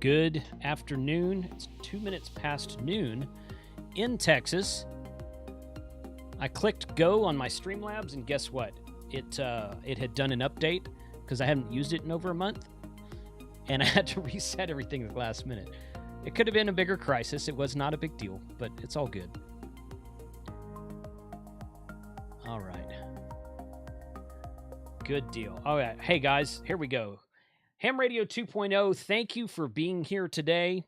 Good afternoon. It's 2 minutes past noon in Texas. I clicked go on my Streamlabs, and guess what? It had done an update because I hadn't used it in over a month, and I had to reset everything at the last minute. It could have been a bigger crisis. It was not a big deal, but it's all good. All right. Good deal. All right. Hey, guys, here we go. Ham Radio 2.0, thank you for being here today.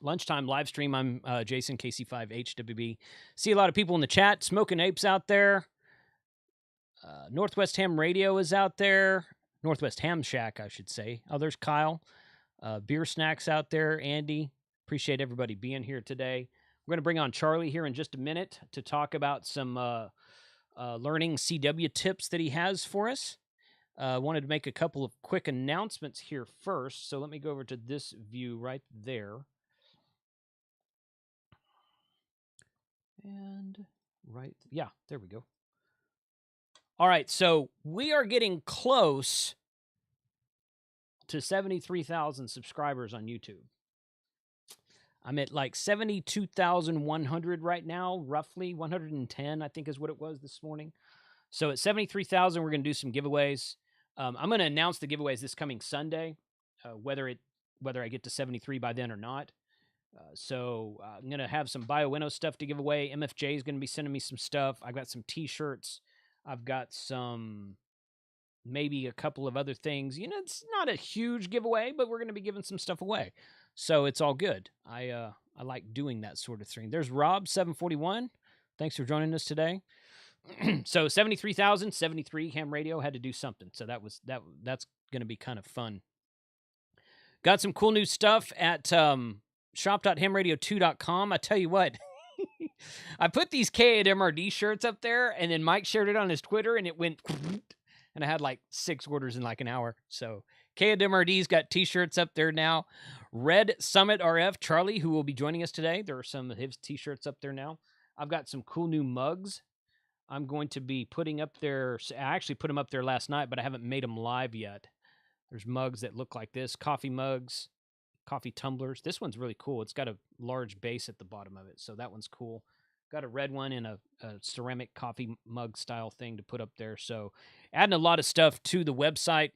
Lunchtime live stream. I'm Jason, KC5HWB. See a lot of people in the chat. Smoking Apes out there. Northwest Ham Radio is out there. Northwest Ham Shack, I should say. Oh, there's Kyle. Beer Snacks out there. Andy. Appreciate everybody being here today. We're going to bring on Charlie here in just a minute to talk about some learning CW tips that he has for us. Wanted to make a couple of quick announcements here first. So let me go over to this view right there. And right, yeah, there we go. All right, so we are getting close to 73,000 subscribers on YouTube. I'm at like 72,100 right now, roughly 110, I think is what it was this morning. So at 73,000, we're going to do some giveaways. I'm going to announce the giveaways this coming Sunday, whether I get to 73 by then or not. So I'm going to have some BioWinnow stuff to give away. MFJ is going to be sending me some stuff. I've got some T-shirts. I've got some, maybe a couple of other things. You know, it's not a huge giveaway, but we're going to be giving some stuff away. So it's all good. I like doing that sort of thing. There's Rob741. Thanks for joining us today. So 73,000, 73 Ham Radio had to do something. So that's going to be kind of fun. Got some cool new stuff at shop.hamradio2.com. I tell you what, I put these K8MRD shirts up there, and then Mike shared it on his Twitter, and it went, and I had like 6 orders in like an hour. So K8MRD's got T-shirts up there now. Red Summit RF, Charlie, who will be joining us today. There are some of his T-shirts up there now. I've got some cool new mugs I'm going to be putting up there. I actually put them up there last night, but I haven't made them live yet. There's mugs that look like this, coffee mugs, coffee tumblers. This one's really cool. It's got a large base at the bottom of it, so that one's cool. Got a red one and a ceramic coffee mug style thing to put up there. So adding a lot of stuff to the website,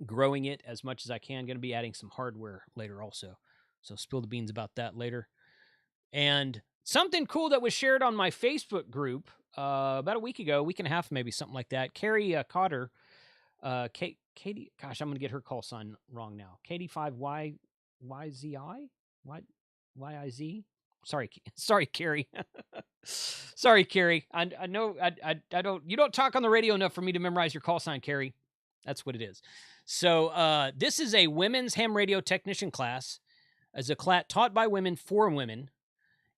growing it as much as I can. Going to be adding some hardware later also. So spill the beans about that later. And something cool that was shared on my Facebook group about a week ago, week and a half, maybe something like that. Carrie Cotter, Katie, gosh, I'm going to get her call sign wrong now. Katie5YYZI? YIZ? Sorry, Carrie. Sorry, Carrie. I know I don't, you don't talk on the radio enough for me to memorize your call sign, Carrie. That's what it is. So this is a women's ham radio technician class. It's a class taught by women for women,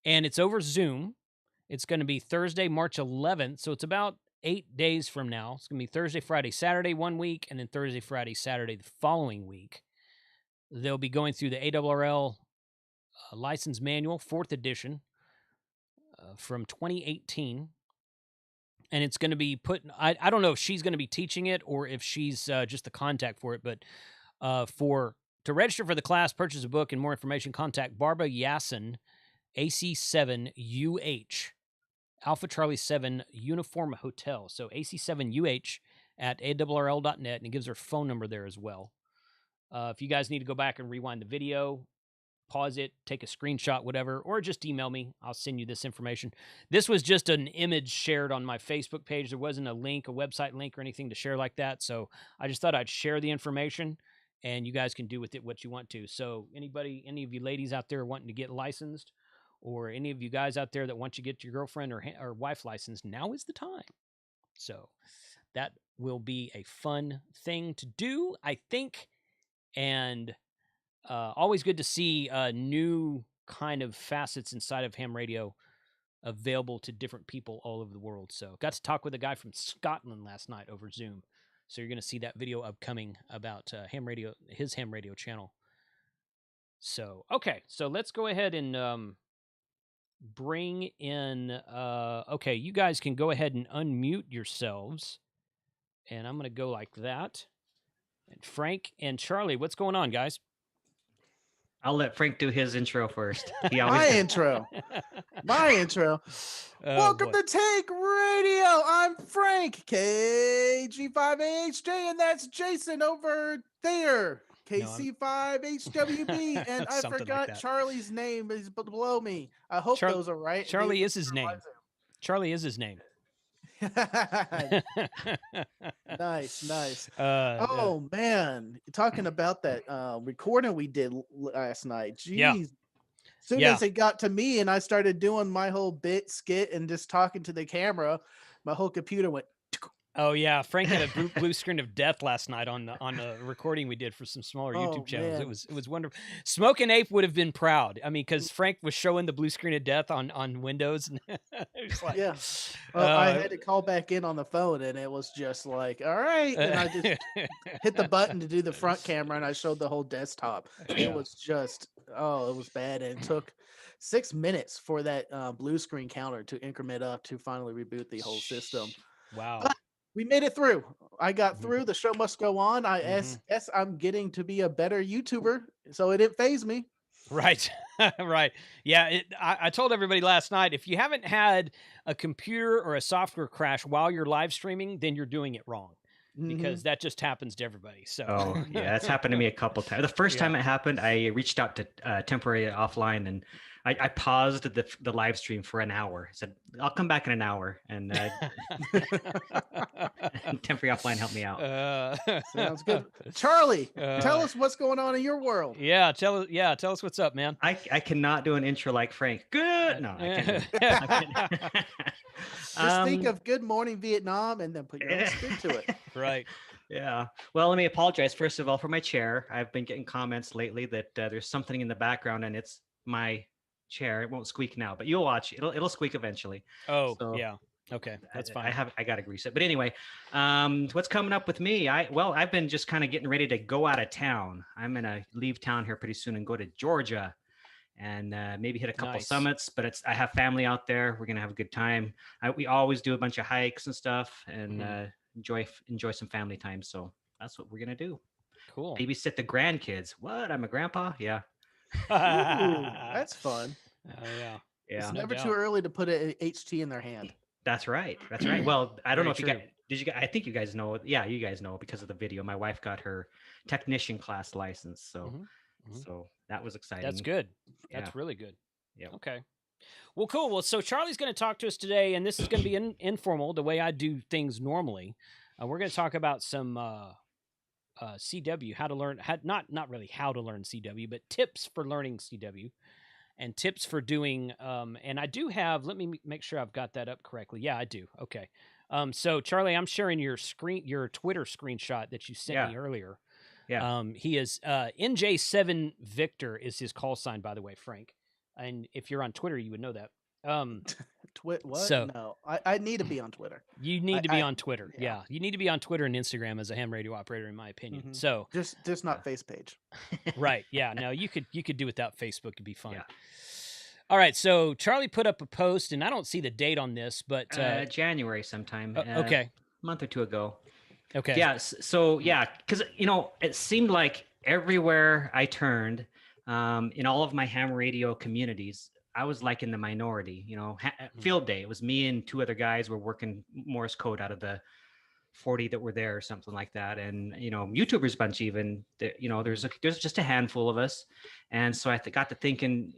and it's over Zoom. It's going to be Thursday, March 11th, so it's about 8 days from now. It's going to be Thursday, Friday, Saturday one week, and then Thursday, Friday, Saturday the following week. They'll be going through the ARRL license manual, 4th edition, from 2018. And it's going to be put, I don't know if she's going to be teaching it or if she's just the contact for it, but to register for the class, purchase a book, and more information, contact Barbara Yasin, AC7UH, Alpha Charlie 7 Uniform Hotel. So AC7UH at ARRL.net, and it gives her phone number there as well. If you guys need to go back and rewind the video, pause it, take a screenshot, whatever, or just email me. I'll send you this information. This was just an image shared on my Facebook page. There wasn't a link, a website link or anything to share like that. So I just thought I'd share the information, and you guys can do with it what you want to. So any of you ladies out there wanting to get licensed, or any of you guys out there that want to get your girlfriend or wife licensed, now is the time. So that will be a fun thing to do, I think. And always good to see new kind of facets inside of ham radio available to different people all over the world. So got to talk with a guy from Scotland last night over Zoom. So you're going to see that video upcoming about ham radio, his ham radio channel. So, okay. So let's go ahead and bring in, okay, you guys can go ahead and unmute yourselves. And I'm going to go like that. And Frank and Charlie, what's going on, guys? I'll let Frank do his intro first. He always My does. intro. My intro. Oh, Welcome boy. to Take Radio. I'm Frank, KG5AHJ, and that's Jason over there, No, I'm KC5HWB, and I something like forgot that. Charlie's name is below me. I hope those are right. They Charlie is his name. Charlie is his name. Nice, nice. uh, Oh man, talking about that recording we did last night. yeah, Jeez. Soon yeah. as it got to me and I started doing my whole bit skit and just talking to the camera, my whole computer went. Oh yeah, Frank had a blue screen of death last night on the recording we did for some smaller YouTube Oh channels. It man. was wonderful. Smoke and Ape would have been proud. I mean, because Frank was showing the blue screen of death on Windows, and it was like, Yeah. Well, I uh, had to call back in on the phone and it was just like, all right. And I just hit the button to do the front camera and I showed the whole desktop. It yeah, was just, oh, it was bad. And it took 6 minutes for that blue screen counter to increment up to finally reboot the whole system. wow. But we made it through. I got Mhm, through. The show must go on. I mhm. guess I'm getting to be a better YouTuber, so it didn't phase me. Right, right. Yeah, I told everybody last night, if you haven't had a computer or a software crash while you're live streaming, then you're doing it wrong, Hmm. because that just happens to everybody. So, Oh, yeah, that's happened to me a couple times. The first yeah. time it happened, I reached out to temporary offline and I paused the live stream for an hour. I said, I'll come back in an hour. And, and temporary offline helped me out. uh, Sounds good. Charlie, tell uh, us what's going on in your world. tell us what's up, man. I cannot do an intro like Frank. Good. No, I can't do it. I can't. Just think um, of Good Morning Vietnam and then put your own spin to it. Right. Yeah. Well, let me apologize first of all for my chair. I've been getting comments lately that there's something in the background and it's my chair. It won't squeak now, but you'll watch. It'll squeak eventually. Oh, So yeah. Okay, that's I fine. have I got to grease it. But anyway, what's coming up with me? I've been just kind of getting ready to go out of town. I'm gonna leave town here pretty soon and go to Georgia and maybe hit a couple Nice. summits. But I have family out there. We're gonna have a good time. We always do a bunch of hikes and stuff, and Mhm. enjoy some family time. So that's what we're gonna do. Cool. Babysit the grandkids. What? I'm a grandpa. Yeah, Ooh, that's fun. Yeah. It's yeah. No never too doubt. early to put a HT in their hand. That's right. That's right. Well, I don't know Very if you guys true. did you guys, I think you guys know. Yeah, you guys know because of the video. My wife got her technician class license, so Mhm, mhm. that was That's exciting. good. Yeah. That's really good. Yeah. Okay. Well, cool. Well, so Charlie's going to talk to us today, and this is going to be informal, the way I do things normally. We're going to talk about some CW, how to learn, not really how to learn CW, but tips for learning CW and tips for doing. And I do have. Let me make sure I've got that up correctly. Yeah, I do. Okay. So Charlie, I'm sharing your Twitter screenshot that you sent Yeah. me earlier. Yeah. He is NJ7 Victor is his call sign, by the way, Frank. And if you're on Twitter, you would know that. What? So No, I need to be on Twitter. you need to be I on Twitter. yeah. Yeah, you need to be on Twitter and Instagram as a ham radio operator, in my opinion. Hmm. So Just Yeah. not face page. right, yeah, no, you could do without Facebook. It'd be fine. Yeah. All right, so Charlie put up a post, and I don't see the date on this, but January sometime, okay, month or two ago. okay, Yeah. So yeah, because it seemed like everywhere I turned, in all of my ham radio communities, I was like in the minority. Mhm. Field day. It was me and two other guys were working Morse code out of the 40 that were there or something like that. And YouTubers bunch, even there's just a handful of us. And so I got to thinking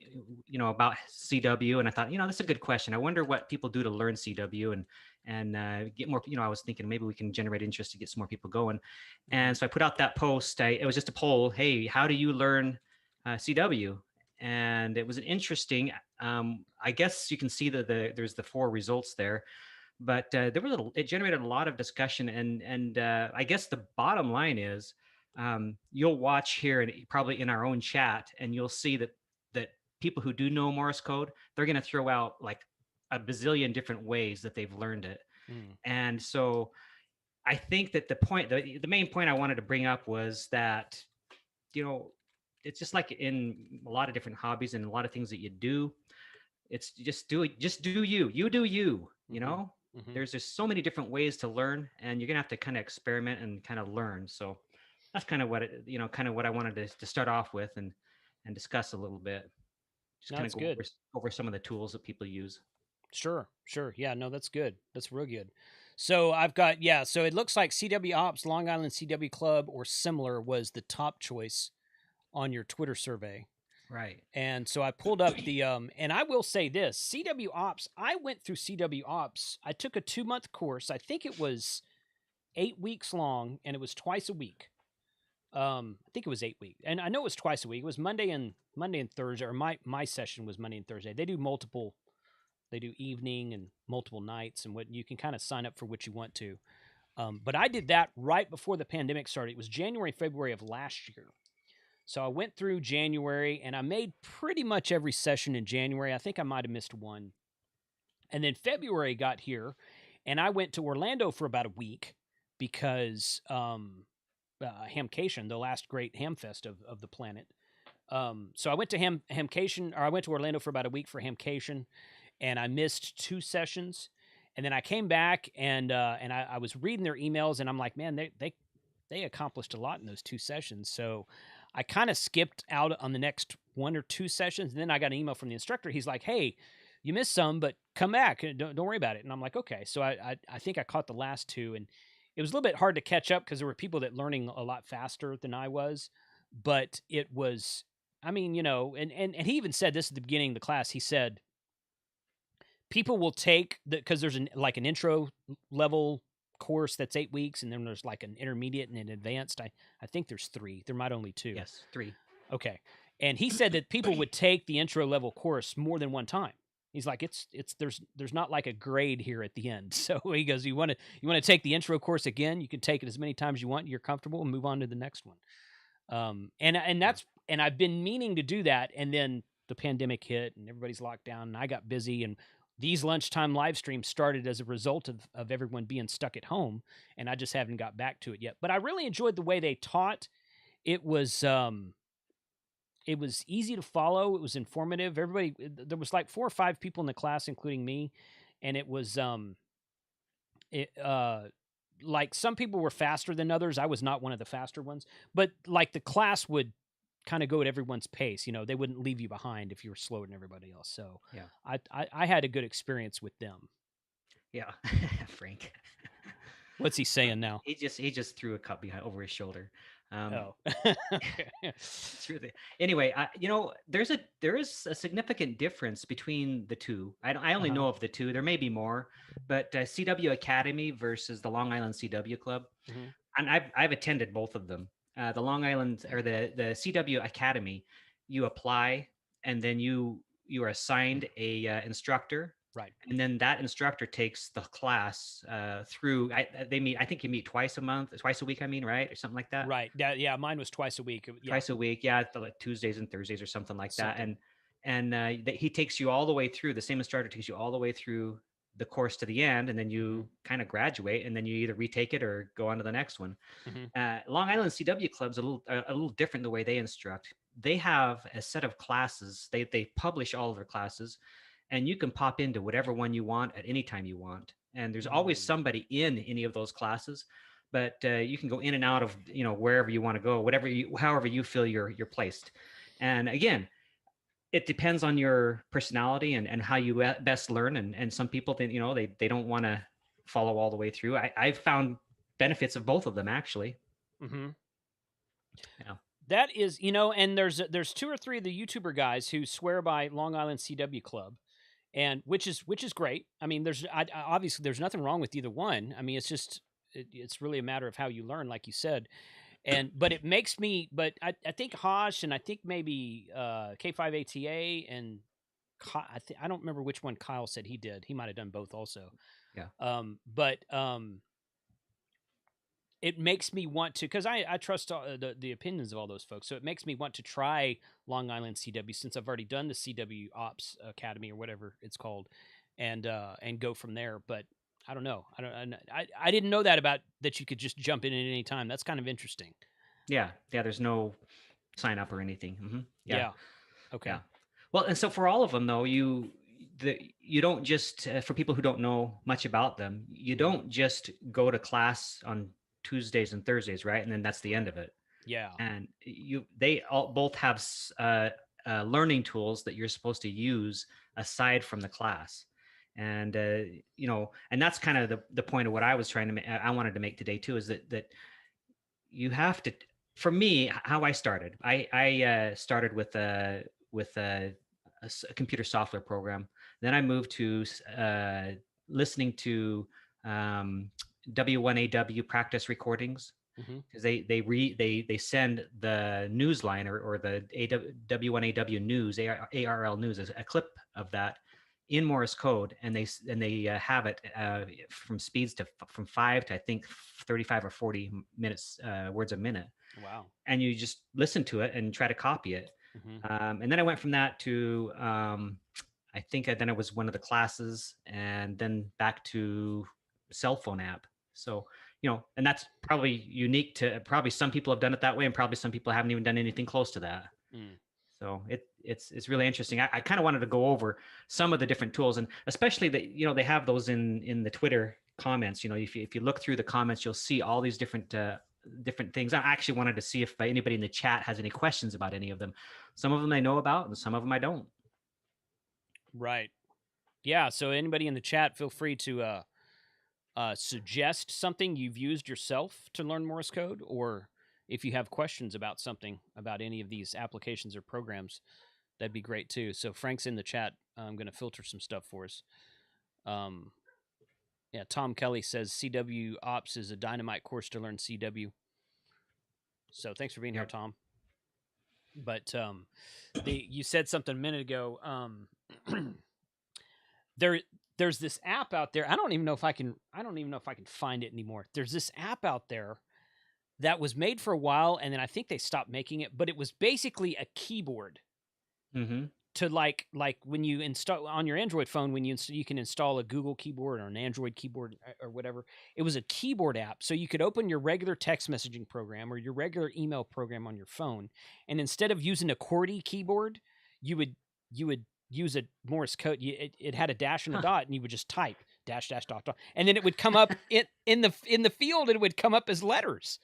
about CW, and I thought, that's a good question. I wonder what people do to learn CW and get more. I was thinking maybe we can generate interest to get some more people going. And so I put out that post. It was just a poll. Hey, how do you learn CW? And it was an interesting. I guess you can see that there's the four results there, but it generated a lot of discussion, and I guess the bottom line is, you'll watch here and probably in our own chat, and you'll see that people who do know Morse code, they're going to throw out like a bazillion different ways that they've learned it. Mhm. And so I think that the main point I wanted to bring up was that, it's just like in a lot of different hobbies and a lot of things that you do. It's just do you do you, Mhm. Mhm. there's just so many different ways to learn, and you're gonna have to kind of experiment and kind of learn. So that's kind of what I wanted to start off with, and discuss a little bit. Just No, kind of that's go good. over some of the tools that people use. Sure. Yeah, no, that's good. That's real good. So I've got, so it looks like CW Ops, Long Island CW Club, or similar was the top choice on your Twitter survey. Right. And so I pulled up the, and I will say this, CW Ops, I went through CW Ops. I took a 2-month course. I think it was 8 weeks long, and it was twice a week. I think it was 8 weeks, and I know it was twice a week. It was Monday and Thursday, or my session was Monday and Thursday. They do evening and multiple nights, and what you can kind of sign up for what you want to. But I did that right before the pandemic started. It was January, February of last year. So I went through January, and I made pretty much every session in January. I think I might have missed one. And then February got here, and I went to Orlando for about a week because Hamcation, the last great ham fest of the planet. So I went to Hamcation, or I went to Orlando for about a week for Hamcation, and I missed 2 sessions. And then I came back, and I was reading their emails, and I'm like, man, they accomplished a lot in those 2 sessions. So I kind of skipped out on the next 1 or 2 sessions. And then I got an email from the instructor. He's like, hey, you missed some, but come back. Don't worry about it. And I'm like, okay. So I think I caught the last 2, and it was a little bit hard to catch up because there were people that learning a lot faster than I was. But it was, I mean, and he even said this at the beginning of the class. He said, people will take because there's an intro level course that's 8 weeks, and then there's like an intermediate and an advanced. I think there's 3. There might only 2. Yes, 3. Okay. And he said that people would take the intro level course more than one time. He's like, there's not like a grade here at the end. So he goes, you want to take the intro course again? You can take it as many times as you want. You're comfortable, and move on to the next one. And I've been meaning to do that, and then the pandemic hit, and everybody's locked down, and I got busy, and these lunchtime live streams started as a result of everyone being stuck at home, and I just haven't got back to it yet. But I really enjoyed the way they taught. It was easy to follow. It was informative. There was like 4 or 5 people in the class, including me, and it was like some people were faster than others. I was not one of the faster ones, but like the class would kind of go at everyone's pace. They wouldn't leave you behind if you were slower than everybody else. So yeah, I had a good experience with them. Yeah. Frank. What's he saying now? He just threw a cup over his shoulder. Anyway, there is a significant difference between the 2. I only know of the 2. There may be more, but CW Academy versus the Long Island CW Club, and I've attended both of them. The Long Island, or the CW Academy, you apply, and then you are assigned a instructor. Right. And then that instructor takes the class through. They meet. I think you meet twice a week. I mean, right, or something like that. Right. Yeah. Mine was twice a week. Yeah. Twice a week. Yeah, like Tuesdays and Thursdays or something like that. And he takes you all the way through. The same instructor takes you all the way through the course to the end, and then you kind of graduate, and then you either retake it or go on to the next one. Long Island CW Club's a little different the way they instruct. They have a set of classes. They publish all of their classes, and you can pop into whatever one you want at any time you want. And there's always somebody in any of those classes, but you can go in and out of wherever you want to go, however you feel you're placed. And again, it depends on your personality and how you best learn. And some people think they don't want to follow all the way through. I've found benefits of both of them, actually. Yeah. That is, and there's 2 or 3 of the YouTuber guys who swear by Long Island CW Club, and which is great. I mean, obviously there's nothing wrong with either one. I mean, it's just it's really a matter of how you learn, like you said. But it makes me. But I think Hosh, and I think maybe K5ATA, and I don't remember which one Kyle said he did. He might have done both also. Yeah. It makes me want to, because I trust the opinions of all those folks. So it makes me want to try Long Island CW, since I've already done the CW Ops Academy or whatever it's called, and go from there. But I don't know. I didn't know that you could just jump in at any time. That's kind of interesting. Yeah. There's no sign up or anything. Yeah. Okay. Yeah. Well, and so for all of them though, you don't just for people who don't know much about them, you don't just go to class on Tuesdays and Thursdays, right? And then that's the end of it. Yeah. and they all both have learning tools that you're supposed to use aside from the class. And and that's kind of the point of what I was trying to I wanted to make today too, is that you have to, for me, how I started, I started with a computer software program. Then I moved to listening to W1AW practice recordings, because they send the Newsline or the W1AW news, ARL news, as a clip of that in Morse code, and they have it from speeds from 5 to I think 35 or 40 minutes words a minute. Wow. And you just listen to it and try to copy it. And then I went from that to I think then it was one of the classes, and then back to cell phone app. So and that's probably unique to, probably some people have done it that way, and probably some people haven't even done anything close to that. So it's really interesting. I kind of wanted to go over some of the different tools, and especially that they have those in the Twitter comments. If you look through the comments, you'll see all these different things. I actually wanted to see if anybody in the chat has any questions about any of them. Some of them I know about, and some of them I don't. Right. Yeah. So anybody in the chat, feel free to suggest something you've used yourself to learn Morse code, or if you have questions about something, about any of these applications or programs, that'd be great too. So Frank's in the chat. I'm going to filter some stuff for us. Yeah, Tom Kelly says CW Ops is a dynamite course to learn CW. So thanks for being here, Tom. But you said something a minute ago. There's this app out there. I don't even know if I can find it anymore. There's this app out there that was made for a while, and then I think they stopped making it, but it was basically a keyboard. To like when you install on your Android phone, when you can install a Google keyboard or an Android keyboard or whatever. It was a keyboard app, so you could open your regular text messaging program or your regular email program on your phone, and instead of using a QWERTY keyboard, you would use a Morse code. It had a dash and a dot, and you would just type dash dash dot dot, and then it would come up in the field. It would come up as letters.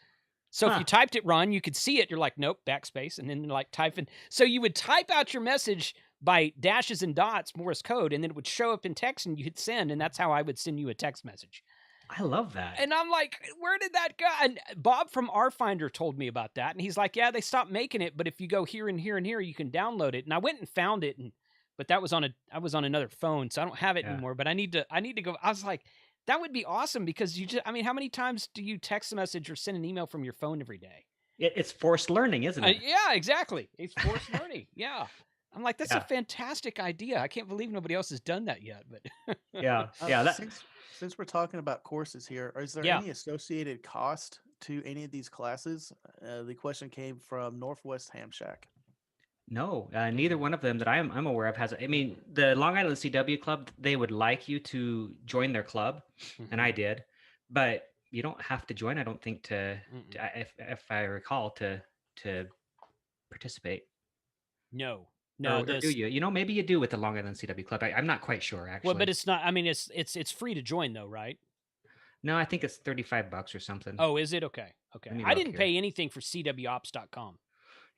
So if you typed it wrong, you could see it. You're like, nope, backspace, and then like typing. So you would type out your message by dashes and dots, Morse code, and then it would show up in text, and you hit send, and that's how I would send you a text message. I love that. And I'm like, where did that go? And Bob from RFinder told me about that, and he's like, yeah, they stopped making it, but if you go here and here and here, you can download it. And I went and found it, but I was on another phone, so I don't have it anymore. But I need to go. I was like, that would be awesome, because how many times do you text a message or send an email from your phone every day? It's forced learning, isn't it? Yeah, exactly. It's forced learning. Yeah. I'm like, that's a fantastic idea. I can't believe nobody else has done that yet. But yeah. Since we're talking about courses here, is there any associated cost to any of these classes? The question came from Northwest Ham Shack. No, neither one of them that I'm aware of has. I mean, the Long Island CW Club, they would like you to join their club, and I did, but you don't have to join. I don't think if I recall, to participate. No. Or do you? Maybe you do with the Long Island CW Club. I'm not quite sure, actually. Well, but it's not. I mean, it's free to join though, right? No, I think it's $35 or something. Oh, is it? Okay. I didn't pay anything for CWOps.com.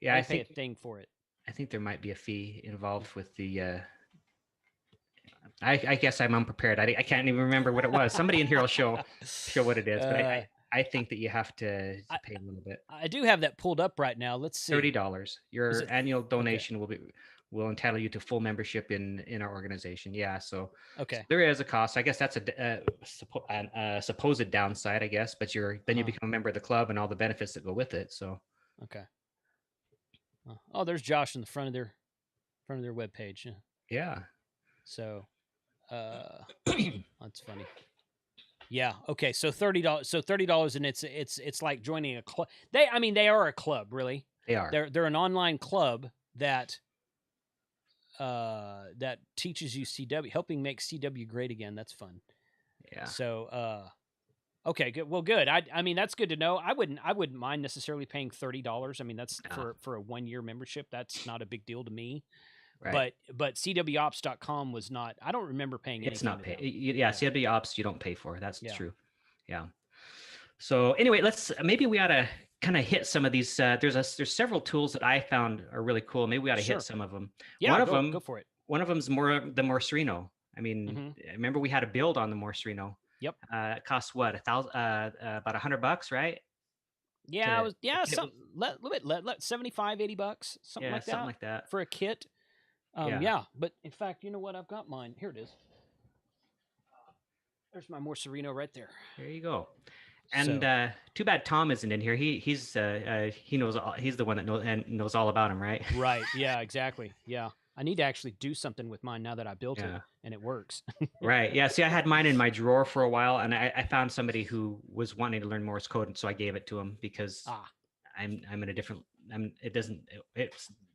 Yeah, I pay a thing for it. I think there might be a fee involved with the. I guess I'm unprepared. I can't even remember what it was. Somebody in here will show what it is. But I think that you have to pay a little bit. I do have that pulled up right now. Let's see. $30. Your annual donation will entitle you to full membership in our organization. Yeah. So there is a cost. I guess that's a supposed downside, I guess. But you become a member of the club and all the benefits that go with it. So. Okay. Oh, there's Josh in the front of their webpage. Yeah. So, that's funny. Yeah. Okay. So $30. So $30, and it's like joining a club. They are a club, really. They are. They're an online club that teaches you CW, helping make CW great again. That's fun. Yeah. So, okay, good. Well, good. I mean, that's good to know. I wouldn't mind necessarily paying $30. I mean, that's for a 1-year membership. That's not a big deal to me. Right. But CWOps.com was not. I don't remember paying anything. It's not paid. Yeah, CWOps you don't pay for. That's true. Yeah. So anyway, maybe we ought to kind of hit some of these. There's several tools that I found are really cool. Maybe we ought to Sure. hit some of them. Yeah, go for it. One of them's more the Morserino. I mean, Mhm. remember we had a build on the Morserino. Yep. It costs what, about $100, right? Yeah, it was something little bit 75, $80, something Yeah, like something that like that. for a kit. Yeah. Yeah, but in fact, you know what? I've got mine. Here it is. There's my Morserino right there. There you go. And So, too bad Tom isn't in here. He knows he's the one that knows all about him, right? right. Yeah, exactly. Yeah. I need to actually do something with mine now that I built it Yeah. and it works. Right. Yeah. See, I had mine in my drawer for a while, and I found somebody who was wanting to learn Morse code, and so I gave it to him because Ah. I'm in a different. It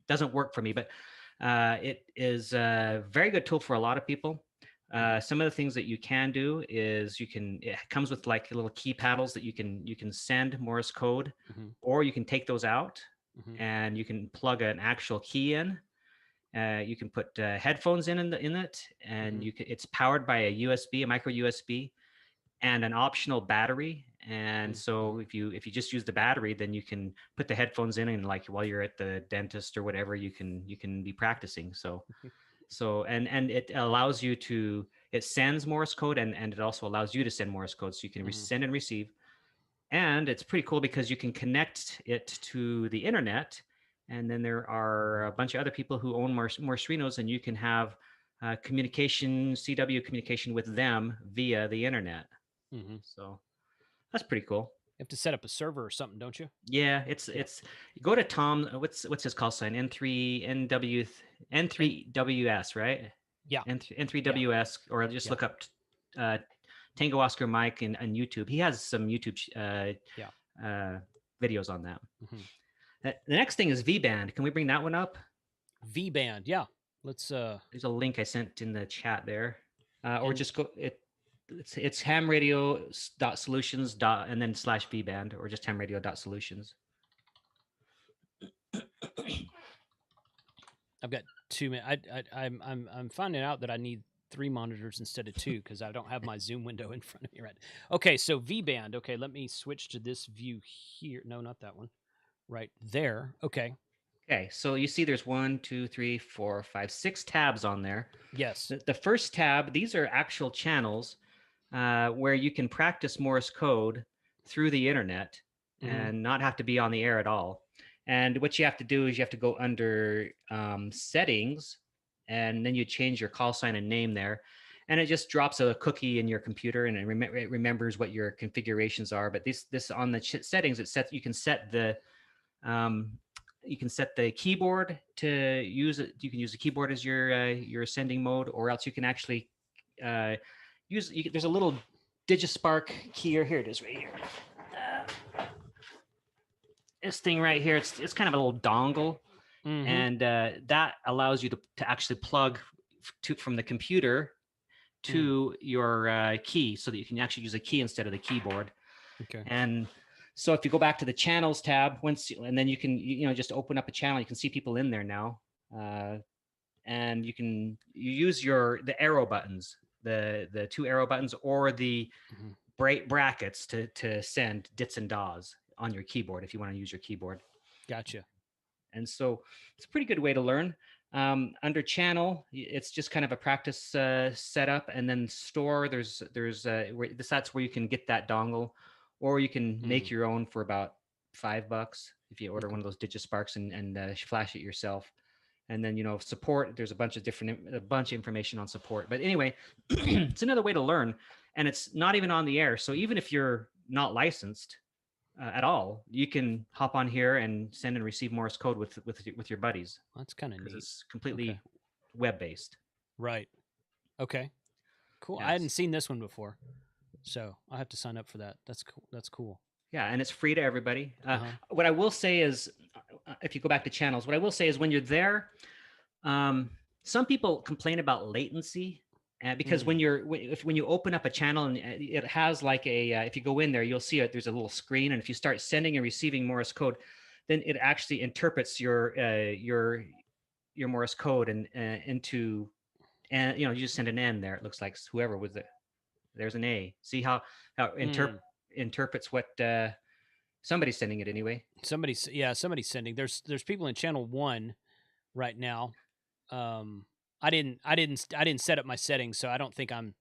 doesn't work for me, but it is a very good tool for a lot of people. Some of the things that you can do is it comes with like little key paddles that you can send Morse code, Mhm. or you can take those out Mhm. and you can plug an actual key in. You can put headphones in it, and Mhm. it's powered by a USB, a micro USB, and an optional battery. And so if you just use the battery, then you can put the headphones in, and like while you're at the dentist or whatever, you can be practicing. And it allows you to, it sends Morse code, and it also allows you to send Morse code, so you can send and receive. And it's pretty cool because you can connect it to the internet, and then there are a bunch of other people who own Morserinos, and you can have CW communication with them via the internet. Mhm. So that's pretty cool. You have to set up a server or something, don't you? Yeah, it's you go to Tom. What's his call sign? N3WS, right? Yeah. N3WS, or just Yeah. look up Tango Oscar Mike on YouTube. He has some YouTube videos on that. Mhm. The next thing is V-band. Can we bring that one up? V-band. Yeah. Let's There's a link I sent in the chat there, or and just go it's hamradio.solutions and then /V-band, or just hamradio.solutions. I've got 2 minutes. I'm finding out that I need 3 monitors instead of 2 because I don't have my Zoom window in front of me right. Okay, so V-band. Okay, let me switch to this view here. No, not that one. Right there. Okay. Okay, so you see there's 1, 2, 3, 4, 5, 6 tabs on there. Yes. The first tab, these are actual channels where you can practice Morse code through the internet and not have to be on the air at all. And what you have to do is you have to go under settings, and then you change your call sign and name there. And it just drops a cookie in your computer, and it remembers what your configurations are. But this on the settings, you can set the keyboard to use it. You can use the keyboard as your sending mode, or else you can actually there's a little Digispark key, or here it is right here. This thing right here, it's kind of a little dongle, and that allows you to actually plug from the computer to your key, so that you can actually use a key instead of the keyboard. Okay. And so if you go back to the channels tab, and then you can just open up a channel, you can see people in there now, and you use the arrow buttons, the 2 arrow buttons, or the brackets to send dits and DAWs on your keyboard if you want to use your keyboard. Gotcha. And so it's a pretty good way to learn. Under channel, it's just kind of a practice setup, and then store. That's where you can get that dongle, or you can make your own for about $5 if you order one of those Digisparks and flash it yourself. And then support. There's a bunch of information on support. But anyway, it's another way to learn, and it's not even on the air. So even if you're not licensed at all, you can hop on here and send and receive Morse code with your buddies. That's kind of neat. It's completely web based. Right. Okay. Cool. Yes. I hadn't seen this one before, so I'll have to sign up for that. That's cool. That's cool. Yeah, and it's free to everybody. What I will say is, if you go back to channels, what I will say is when you're there, some people complain about latency. Because when you open up a channel, and it has like if you go in there, you'll see there's a little screen, and if you start sending and receiving Morse code, then it actually interprets your Morse code into, and you just send an N there. It looks like whoever was it. There's an A. See how interprets what Somebody's sending it anyway. Somebody's sending. There's people in channel 1 right now. I didn't set up my settings, so I don't think I'm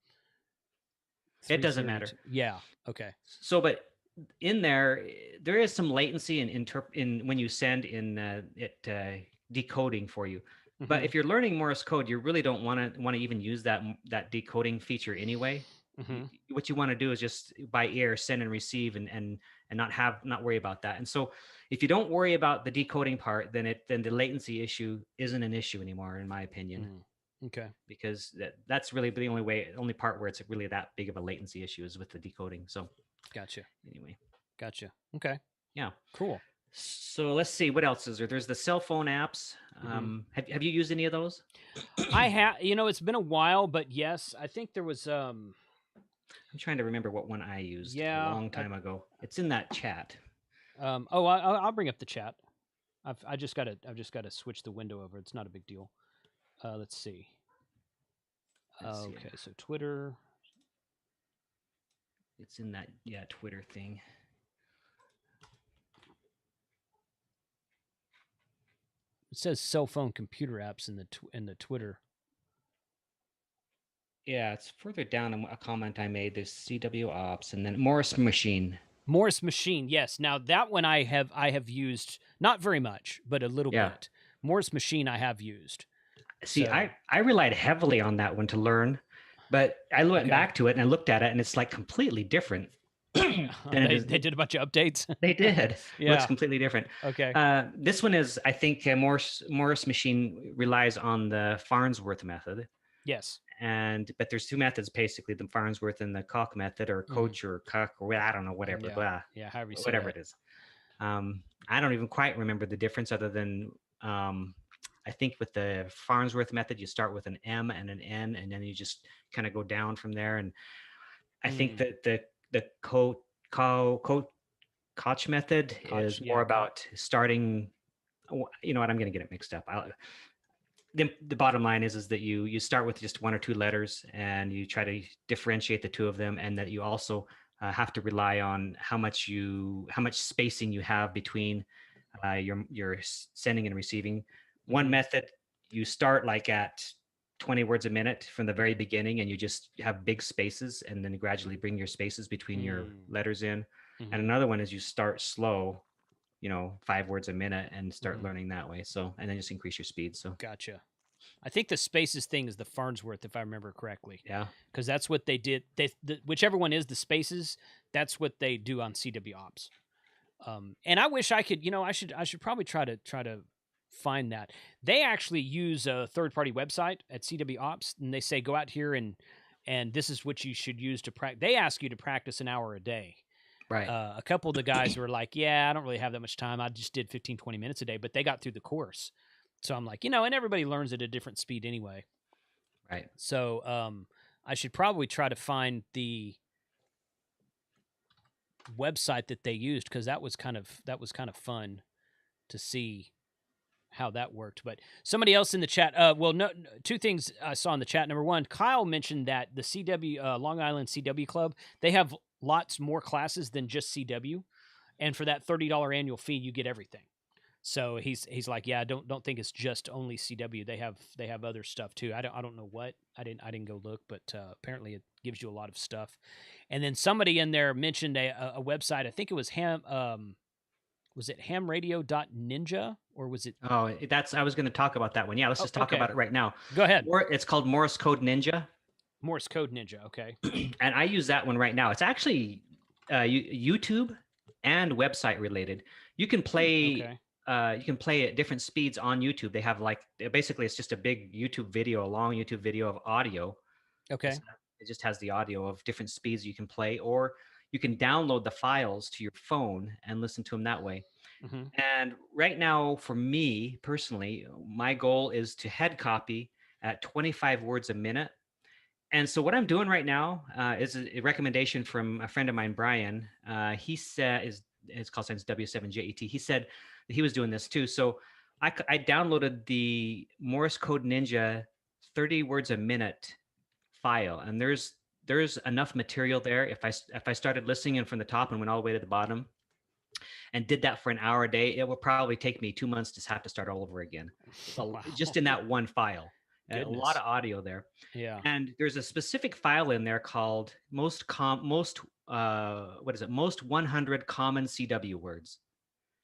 It doesn't matter. 332. Yeah. Okay. So, but in there, there is some latency in when you send in decoding for you. But if you're learning Morse code, you really don't want to even use that decoding feature anyway. What you want to do is just by ear send and receive and not worry about that. And so if you don't worry about the decoding part, then the latency issue isn't an issue anymore, in my opinion. Okay. Because that's really the only part where it's really that big of a latency issue is with the decoding. So gotcha. Anyway. Gotcha. Okay. Yeah. Cool. So let's see, what else is there? There's the cell phone apps. Have you used any of those? I have. It's been a while, but yes, I think there was. I'm trying to remember what one I used a long time ago. It's in that chat. I'll bring up the chat. I've just got to switch the window over. It's not a big deal. Let's see. Okay, so Twitter. It's in that Twitter thing. It says cell phone computer apps in the Twitter. Yeah, it's further down in a comment I made. There's CW Ops and then Morse Machine. Morse Machine, yes. Now that one I have used, not very much, but a little bit. Morse Machine I have used. See, so, I relied heavily on that one to learn, but I went back to it and I looked at it and it's like completely different. They did a bunch of updates. They did. Yeah. Looks completely different. Okay. This one is, I think, Morse Machine relies on the Farnsworth method. Yes. But there's two methods basically: the Farnsworth and the Koch method, or Koch or Koch, or I don't know, whatever. Yeah. Blah. Yeah. However you say whatever that. it is. I don't even quite remember the difference, other than I think with the Farnsworth method, you start with an M and an N, and then you just kind of go down from there. And I think that the Koch method is more about starting. You know what? I'm going to get it mixed up. The bottom line is that you start with just one or two letters, and you try to differentiate the two of them, and that you also have to rely on how much spacing you have between your sending and receiving. One method, you start like at 20 words a minute from the very beginning, and you just have big spaces, and then gradually bring your spaces between your letters in. And another one is you start slow, 5 words a minute, and start learning that way. So, and then just increase your speed. So gotcha. I think the spaces thing is the Farnsworth, if I remember correctly. Yeah. Because that's what they did. Whichever one is the spaces, that's what they do on CW Ops. And I wish I could, I should probably try to find that. They actually use a third-party website at CW Ops, and they say, go out here and this is what you should use to practice. They ask you to practice an hour a day. Right. A couple of the guys were like, yeah, I don't really have that much time. I just did 15, 20 minutes a day, but they got through the course. So I'm like, and everybody learns at a different speed anyway. Right. So I should probably try to find the website that they used, because that was kind of fun to see how that worked. But somebody else in the chat, two things I saw in the chat. Number one, Kyle mentioned that the CW Long Island CW Club, they have lots more classes than just CW, and for that $30 annual fee, you get everything. So he's like, yeah, don't think it's just only CW. They have other stuff too. I don't know what. I didn't go look, but apparently it gives you a lot of stuff. And then somebody in there mentioned a website. I think it was was it hamradio.ninja, or was it? Oh, I was going to talk about that one. Yeah, let's just talk about it right now. Go ahead. It's called Morse Code Ninja. Morse Code Ninja. Okay. And I use that one right now. It's actually YouTube and website related. You can play. Okay. You can play at different speeds on YouTube. They have basically it's just a big YouTube video, a long YouTube video of audio. Okay. It just has the audio of different speeds you can play, or you can download the files to your phone and listen to them that way. And right now, for me personally, my goal is to head copy at 25 words a minute. And so what I'm doing right now is a recommendation from a friend of mine, Brian. He said, it's called Science W7JET. He said that he was doing this too. So I downloaded the Morse Code Ninja 30 words a minute file, and there's enough material there. If I started listening in from the top and went all the way to the bottom, and did that for an hour a day, it would probably take me 2 months to have to start all over again. Wow. Just in that one file. A lot Goodness. of audio there. Yeah. And there's a specific file in there called most 100 common CW words.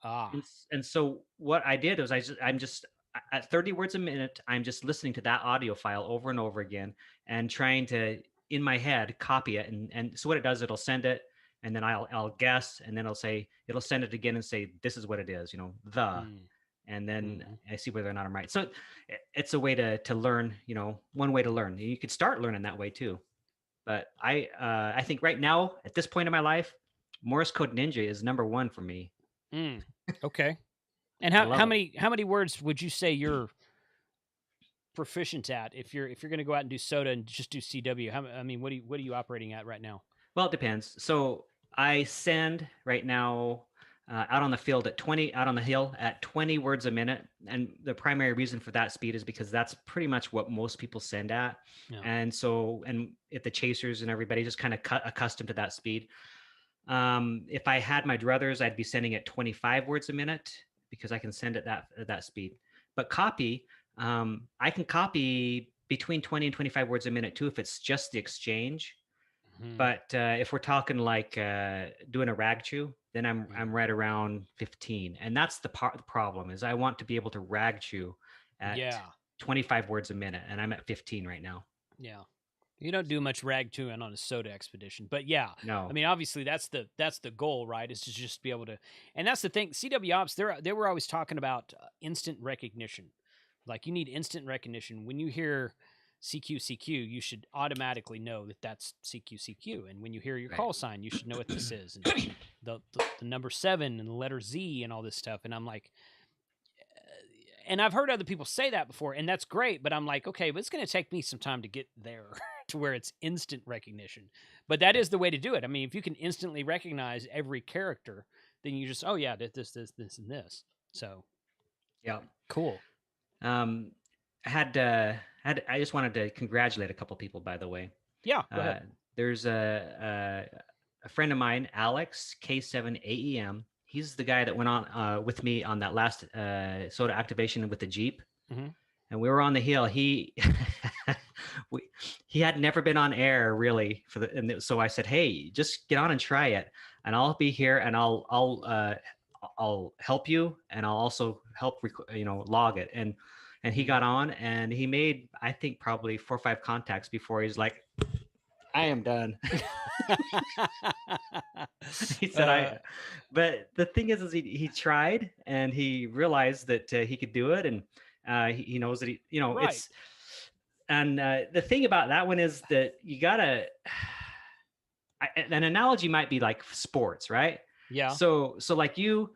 Ah. And so what I did was I'm just at 30 words a minute, I'm just listening to that audio file over and over again and trying to, in my head, copy it. And so what it does, it'll send it, and then I'll guess, and then it'll send it again and say, this is what it is, and then I see whether or not I'm right. So it's a way to learn, one way to learn. You could start learning that way too. But I think right now, at this point in my life, Morse Code Ninja is number one for me. Okay. And how many words would you say you're proficient at if you're going to go out and do SOTA and just do CW? What are you operating at right now? Well, it depends. So I send right now out on the field out on the hill at 20 words a minute, and the primary reason for that speed is because that's pretty much what most people send at. Yeah. And if the chasers and everybody just kind of accustomed to that speed. If I had my druthers, I'd be sending at 25 words a minute because I can send at that speed. But copy, I can copy between 20 and 25 words a minute too if it's just the exchange. But if we're talking like doing a rag chew, then I'm right around 15, and that's the problem is I want to be able to rag chew at 25 words a minute, and I'm at 15 right now. Yeah. You don't do much rag chewing on a SOTA expedition, but yeah, no. I mean, obviously that's the goal, right? Is to just be able to, and that's the thing. CW Ops, they were always talking about instant recognition. Like you need instant recognition when you hear CQ, you should automatically know that that's CQ. And when you hear your call sign, you should know what this is. And the number 7 and the letter Z and all this stuff. And I'm like, and I've heard other people say that before, and that's great. But I'm like, okay, but it's going to take me some time to get there to where it's instant recognition. But that is the way to do it. I mean, if you can instantly recognize every character, then you just, oh yeah, this, and this. So, yeah, cool. I just wanted to congratulate a couple people, by the way. Yeah, go ahead. There's a friend of mine, Alex K7AEM. He's the guy that went on with me on that last SOTA activation with the Jeep, and we were on the hill. He had never been on air really so I said, hey, just get on and try it, and I'll be here, and I'll help you, and I'll also help log it. And he got on, and he made, I think, probably 4 or 5 contacts before he's like, I am done. He said, but the thing is he tried, and he realized that he could do it, and he knows that right. it's, and the thing about that one is that you gotta, an analogy might be like sports, right? Yeah. So like you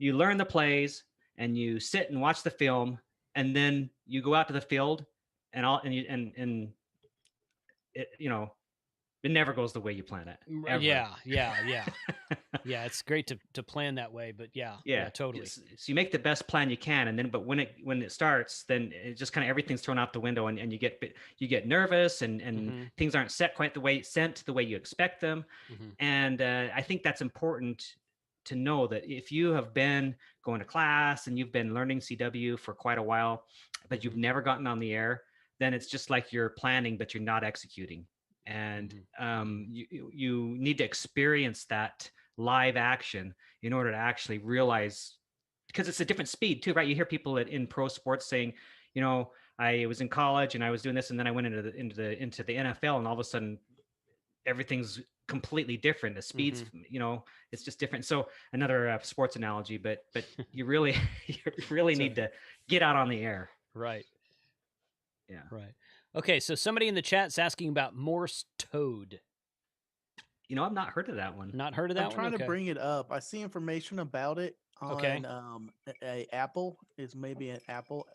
learn the plays, and you sit and watch the film, and then you go out to the field, and it never goes the way you plan it. Ever. Yeah. Yeah, it's great to plan that way, but yeah, totally. So you make the best plan you can, and then but when it starts, then it just kind of everything's thrown out the window, and you get nervous, and things aren't sent the way you expect them. And I think that's important to know that if you have been going to class and you've been learning CW for quite a while, but you've never gotten on the air, then it's just like you're planning, but you're not executing. And you need to experience that live action in order to actually realize, because it's a different speed too, right? You hear people in pro sports saying, I was in college and I was doing this, and then I went into the NFL, and all of a sudden everything's completely different. The speeds, it's just different. So another sports analogy, but you really need to get out on the air. Right. Yeah. Right. Okay, so somebody in the chat's asking about Morse Code. I've not heard of that one. Not heard of that one? I'm trying to bring it up. I see information about it on a Apple. Is maybe an Apple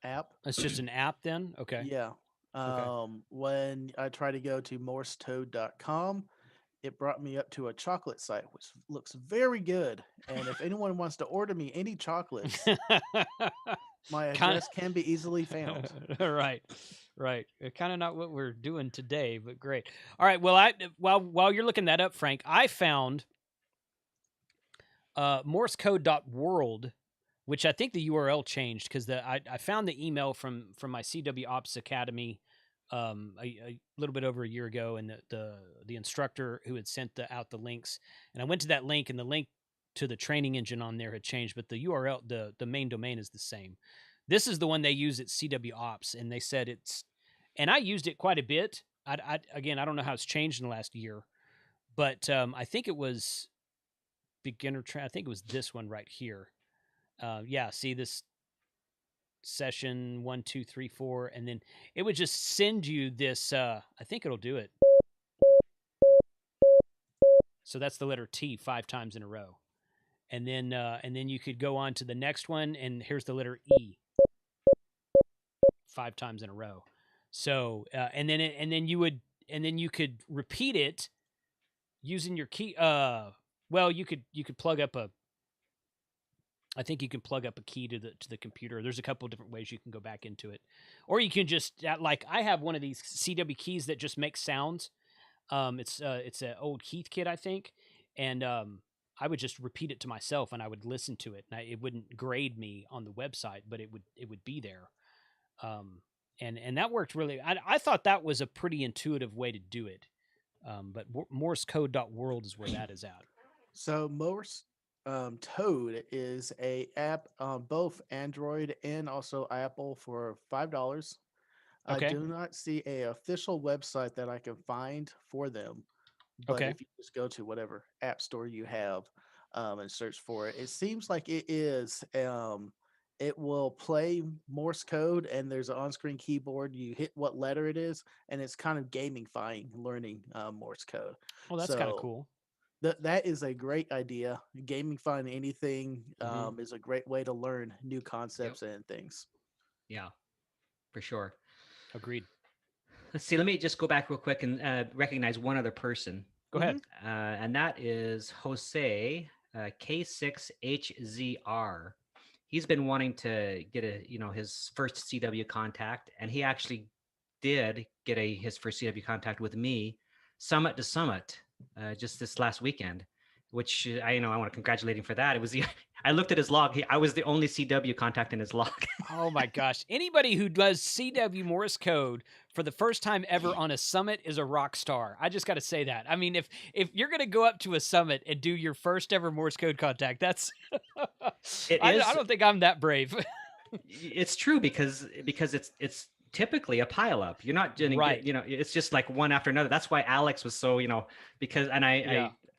app. It's just an app then? Okay. Yeah. When I try to go to morsecode.com, it brought me up to a chocolate site, which looks very good. And if anyone wants to order me any chocolates, my address can be easily found. Right. Kind of not what we're doing today, but great. All right. Well, while you're looking that up, Frank, I found morsecode.world, which I think the URL changed because I found the email from my CW Ops Academy a little bit over a year ago, and the instructor who had sent out the links, and I went to that link, and the link to the training engine on there had changed, but the URL, the main domain is the same. This is the one they use at CW Ops, and they said it's, and I used it quite a bit. Again, I don't know how it's changed in the last year, but I think it was beginner I think it was this one right here. Yeah, see this session 1, 2, 3, 4, and then it would just send you this. I think it'll do it. So that's the letter T 5 times in a row, and then you could go on to the next one, and here's the letter E 5 times in a row. So and then you could repeat it using your key. Well, you could plug up a. I think you can plug up a key to the computer. There's a couple of different ways you can go back into it, or you can just like I have one of these CW keys that just makes sounds. It's an old Heath kit, I think, and I would just repeat it to myself, and I would listen to it, and it wouldn't grade me on the website, but it would be there. And that worked really. I thought that was a pretty intuitive way to do it. But morsecode.world is where that is at. So Morse Toad is a app on both Android and also Apple for $5. Okay. I do not see a official website that I can find for them, but Okay. if you just go to whatever app store you have and search for it, it seems like it is. It will play Morse code, and there's an on-screen keyboard. You hit what letter it is, and it's kind of gamifying learning Morse code. Oh, that's kind of cool. That is a great idea. Gamifying anything Mhm. is a great way to learn new concepts and things. Yeah, for sure. Agreed. Let's see. Let me just go back real quick and recognize one other person, Go ahead. and that is Jose K6HZR. He's been wanting to get his first CW contact, and he actually did get his first CW contact with me, summit to summit, just this last weekend. Which I want to congratulate him for that. It was I looked at his log. I was the only CW contact in his log. Oh my gosh! Anybody who does CW Morse code for the first time ever on a summit is a rock star. I just got to say that. I mean, if you're gonna go up to a summit and do your first ever Morse code contact, that's I don't think I'm that brave. It's true because it's typically a pileup. You're not getting Right. it's just like one after another. That's why Alex was so because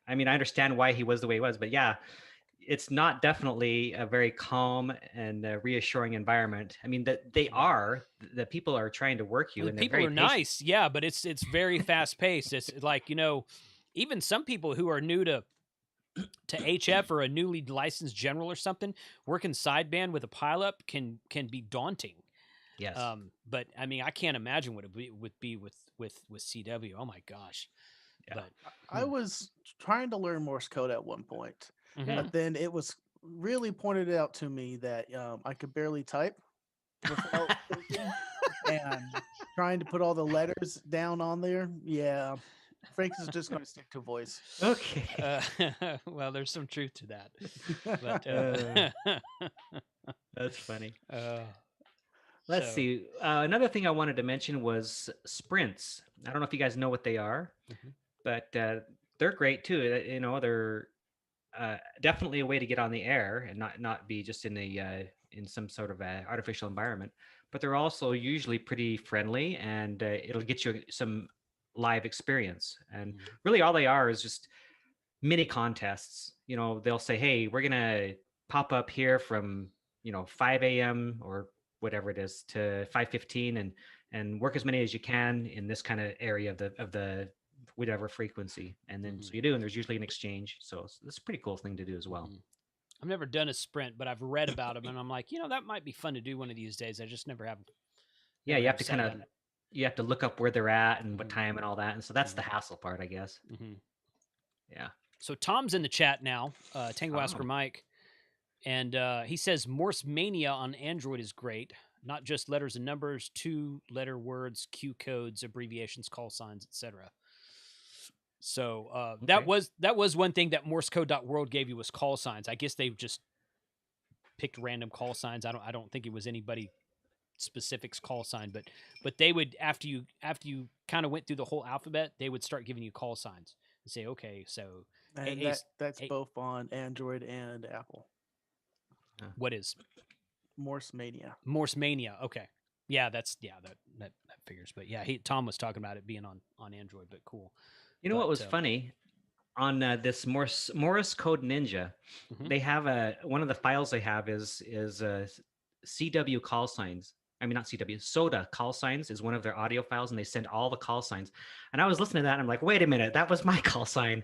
I mean I understand why he was the way he was, but yeah, it's not definitely a very calm and reassuring environment. I mean that the people are trying to work you, The and people are nice, yeah, but it's very fast paced. It's like even some people who are new to HF or a newly licensed general or something working sideband with a pileup can be daunting. Yes. But I mean, I can't imagine what it would be with CW. Oh my gosh. Yeah. But I was trying to learn Morse code at one point, but then it was really pointed out to me that I could barely type without thinking, and trying to put all the letters down on there. Yeah, Frank is just going to stick to voice. Okay. Well, there's some truth to that. But That's funny. Let's see. Another thing I wanted to mention was sprints. I don't know if you guys know what they are, but they're great too. They're definitely a way to get on the air and not be just in some sort of artificial environment. But they're also usually pretty friendly, and it'll get you some live experience. And really, all they are is just mini contests. They'll say, "Hey, we're gonna pop up here from 5 a.m. or whatever it is to 5:15 and work as many as you can in this kind of area of the whatever frequency." And then so you do, and there's usually an exchange. So it's a pretty cool thing to do as well. I've never done a sprint, but I've read about them, and I'm like, that might be fun to do one of these days. I just never have. Yeah, you have to you have to look up where they're at and what time and all that, and so that's the hassle part, I guess. Yeah. So Tom's in the chat now, Tango Oscar Mike, and he says Morse Mania on Android is great. Not just letters and numbers, 2-letter words, Q codes, abbreviations, call signs, etc. So Okay. that was one thing that morsecode.world gave you was call signs. I guess they just picked random call signs. I don't think it was anybody specifics call sign, but they would after you kind of went through the whole alphabet, they would start giving you call signs and say, okay, so And that's both on Android and Apple. what is Morse Mania? Morse Mania? Okay, yeah, that figures. But yeah, Tom was talking about it being on Android, but cool. You know what was funny? On this Morse Code Ninja, they have one of the files they have is CW call signs. I mean, not CW, Soda call signs is one of their audio files, and they send all the call signs. And I was listening to that, and I'm like, wait a minute, that was my call sign.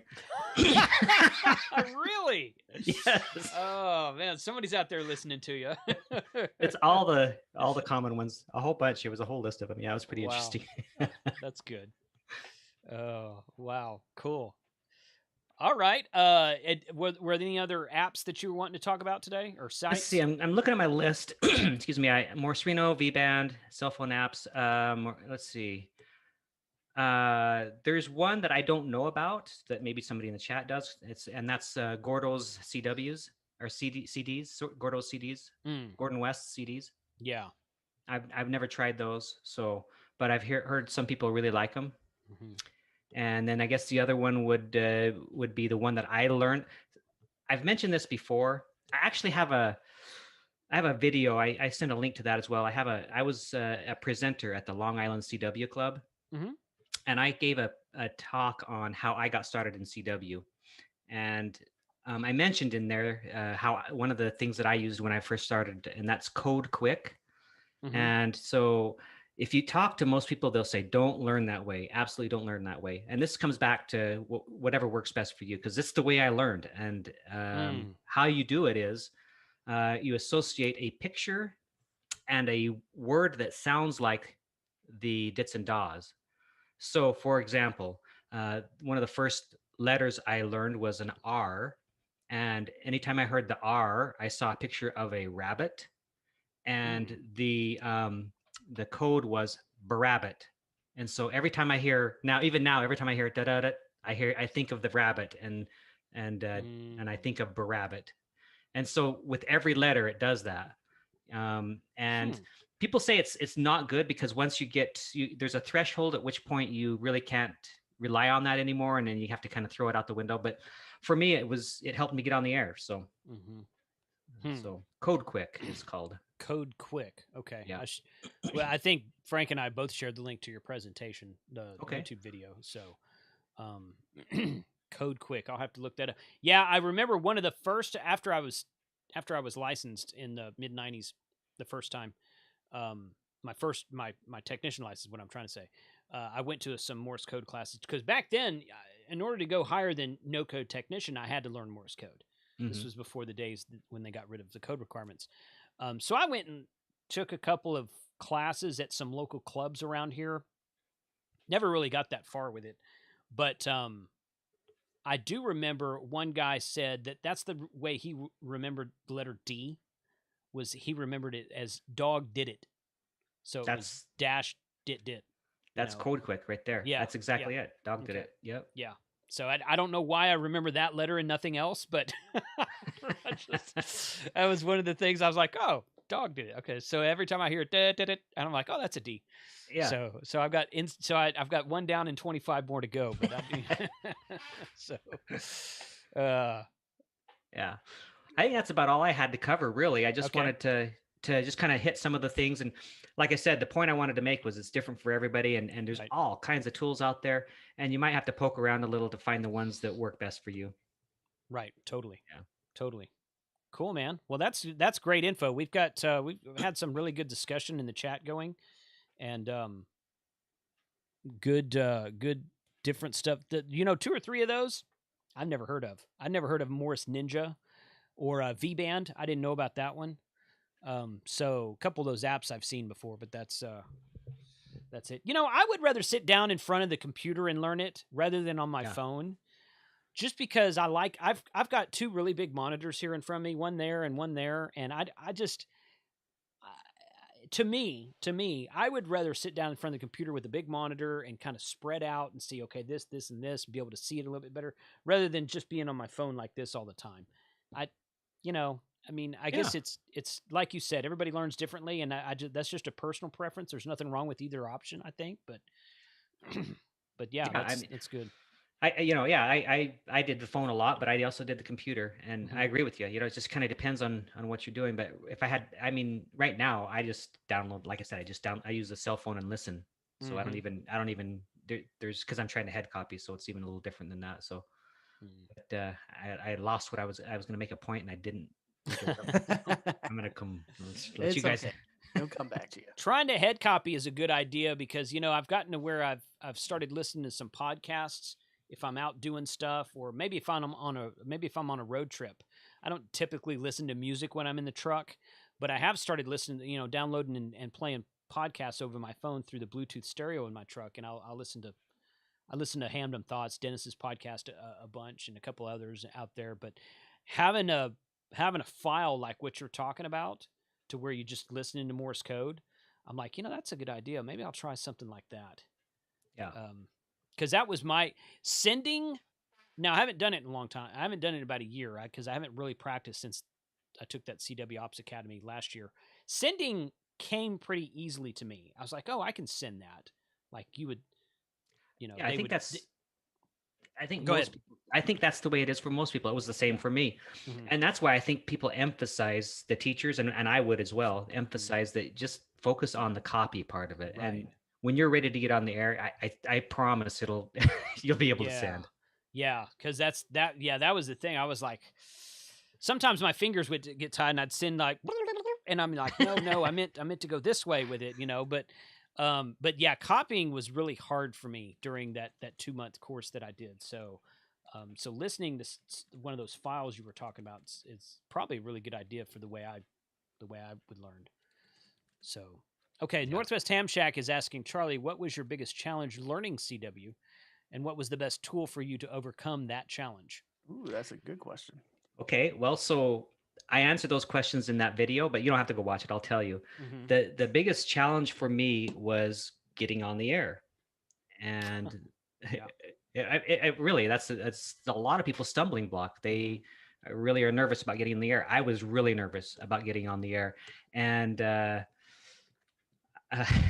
Really? Yes. Oh man, somebody's out there listening to you. It's all the common ones, a whole bunch. It was a whole list of them. Yeah, it was pretty interesting. That's good. Oh wow, cool. All right. Were there any other apps that you were wanting to talk about today, or sites? Let's see. I'm looking at my list. Excuse me. Morse Reno, V-Band, cell phone apps. Let's see. There's one that I don't know about that maybe somebody in the chat does. That's Gordo's CWs or CDs. Gordo's CDs. Gordon West CDs. Yeah. I've never tried those. But I've heard some people really like them. And then I guess the other one would be the one that I learned. I've mentioned this before. I actually have a video. I sent a link to that as well. I was a presenter at the Long Island CW Club, and I gave a talk on how I got started in CW. And I mentioned in there how one of the things that I used when I first started, and that's Code Quick. And so if you talk to most people, they'll say, don't learn that way. Absolutely don't learn that way. And this comes back to whatever works best for you, because it's the way I learned. And how you do it is you associate a picture and a word that sounds like the dits and das. So, for example, one of the first letters I learned was an R. And anytime I heard the R, I saw a picture of a rabbit. And the code was Barabbit. And so every time I hear every time I hear da da da, I think of the rabbit and I think of Barabbit. And so with every letter, it does that. And people say it's not good because once there's a threshold at which point you really can't rely on that anymore, and then you have to kind of throw it out the window. But for me, it helped me get on the air. So. So Code Quick is called. Code Quick. Okay. Yeah. Well, I think Frank and I both shared the link to your presentation, the Okay. YouTube video. So, Code Quick. I'll have to look that up. Yeah, I remember one of the first after I was licensed in the mid '90s, the first time. My technician license. What I'm trying to say. I went to some Morse code classes because back then, in order to go higher than no code technician, I had to learn Morse code. This was before the days when they got rid of the code requirements. So I went and took a couple of classes at some local clubs around here. Never really got that far with it. But I do remember one guy said that's the way he remembered the letter D, was he remembered it as dog did it. So it was dash dit. That's Code Quick right there. Yeah. That's exactly it. Dog did it. Yep. Yeah. So I don't know why I remember that letter and nothing else, but that was one of the things I was like, oh, dog did it. Okay. So every time I hear it, and I'm like, oh, that's a D. Yeah. So I've got I've got one down and 25 more to go, but yeah. I think that's about all I had to cover, really. I just wanted to just kind of hit some of the things. And like I said, the point I wanted to make was it's different for everybody. And there's all kinds of tools out there. And you might have to poke around a little to find the ones that work best for you. Right. Totally. Yeah. Totally. Cool, man. Well, that's great info. We've got, we've had some really good discussion in the chat going, and good different stuff that, 2 or 3 of those I've never heard of. I've never heard of Morse Ninja or V-Band. I didn't know about that one. So a couple of those apps I've seen before, but that's it. I would rather sit down in front of the computer and learn it rather than on my phone, just because I've got 2 really big monitors here in front of me, one there and one there. And to me, I would rather sit down in front of the computer with a big monitor and kind of spread out and see, okay, this, and this, be able to see it a little bit better, rather than just being on my phone like this all the time. I, I mean, I guess it's like you said, everybody learns differently, and I just, that's just a personal preference. There's nothing wrong with either option, I think, but yeah, that's good. I did the phone a lot, but I also did the computer, and Mhm. I agree with you. It just kind of depends on what you're doing. But if I mean, right now, I just download, like I said, I use the cell phone and listen. So I don't even there's because I'm trying to head copy, so it's even a little different than that. So, but I lost what I was going to make a point, and I didn't think it was. I'm gonna come. Let It's you guys. okay. He'll come back to you. Trying to head copy is a good idea because I've gotten to where I've started listening to some podcasts if I'm out doing stuff, or maybe if I'm on a road trip. I don't typically listen to music when I'm in the truck, but I have started listening, downloading and playing podcasts over my phone through the Bluetooth stereo in my truck, and I listen to Hamdom Thoughts, Dennis's podcast a bunch, and a couple others out there. But having a file like what you're talking about, to where you just listening to Morse code, I'm like, that's a good idea. Maybe I'll try something like that. Yeah. Because that was my sending. Now I haven't done it in a long time. I haven't done it in about a year, right? Because I haven't really practiced since I took that CW Ops Academy last year. Sending came pretty easily to me. I was like, oh, I can send that. Like you would, Yeah, I think that's. I think Go most ahead. people, I think that's the way it is for most people. It was the same for me. And that's why I think people emphasize, the teachers, and I would as well, emphasize that just focus on the copy part of it. Right. And when you're ready to get on the air, I promise you'll be able to send. Yeah, because that was the thing. I was like, sometimes my fingers would get tired, and I'd send like, and I'm like, no, I meant to go this way with it, but yeah, copying was really hard for me during that 2-month course that I did. So, so listening to one of those files you were talking about is probably a really good idea for the way I would learn. So, okay, Northwest Ham Shack is asking, Charlie, what was your biggest challenge learning CW, and what was the best tool for you to overcome that challenge? Ooh, that's a good question. Okay, well, so I answered those questions in that video, but you don't have to go watch it. I'll tell you. The biggest challenge for me was getting on the air, and it really that's a lot of people's stumbling block. They really are nervous about getting on the air. I was really nervous about getting on the air, and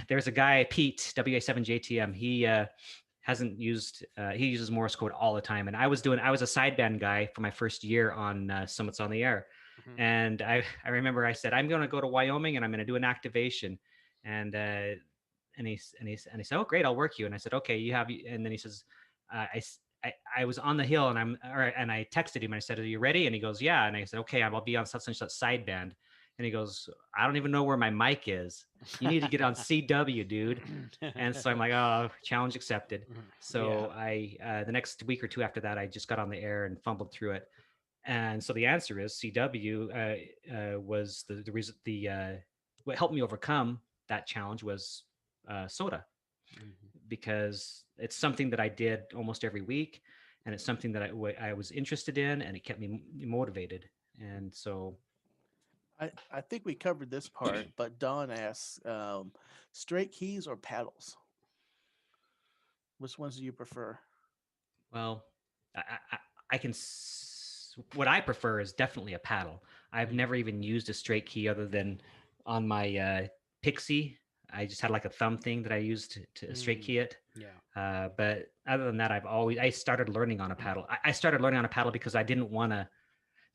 there's a guy, Pete, WA7JTM. He hasn't used he uses Morse code all the time, and I was a sideband guy for my first year on Summits on the Air. And I remember I said, I'm going to go to Wyoming and I'm going to do an activation, and he said, oh great, I'll work you. And I said, okay, and then he says, I was on the hill, and I texted him and I said, are you ready? And he goes, yeah. And I said, okay, I'll be on such and such sideband. And he goes, I don't even know where my mic is. You need to get on CW, dude. And so I'm like, oh, challenge accepted. So I the next week or two after that, I just got on the air and fumbled through it. And so the answer is CW was the reason. What helped me overcome that challenge was soda, because it's something that I did almost every week, and it's something that I was interested in, and it kept me motivated. And so I think we covered this part, but Don asks, straight keys or paddles? Which ones do you prefer? Well, I can. What I prefer is definitely a paddle. I've never even used a straight key other than on my Pixie. I just had like a thumb thing that I used to straight key it. Yeah. But other than that, I started learning on a paddle. I started learning on a paddle because I didn't want to.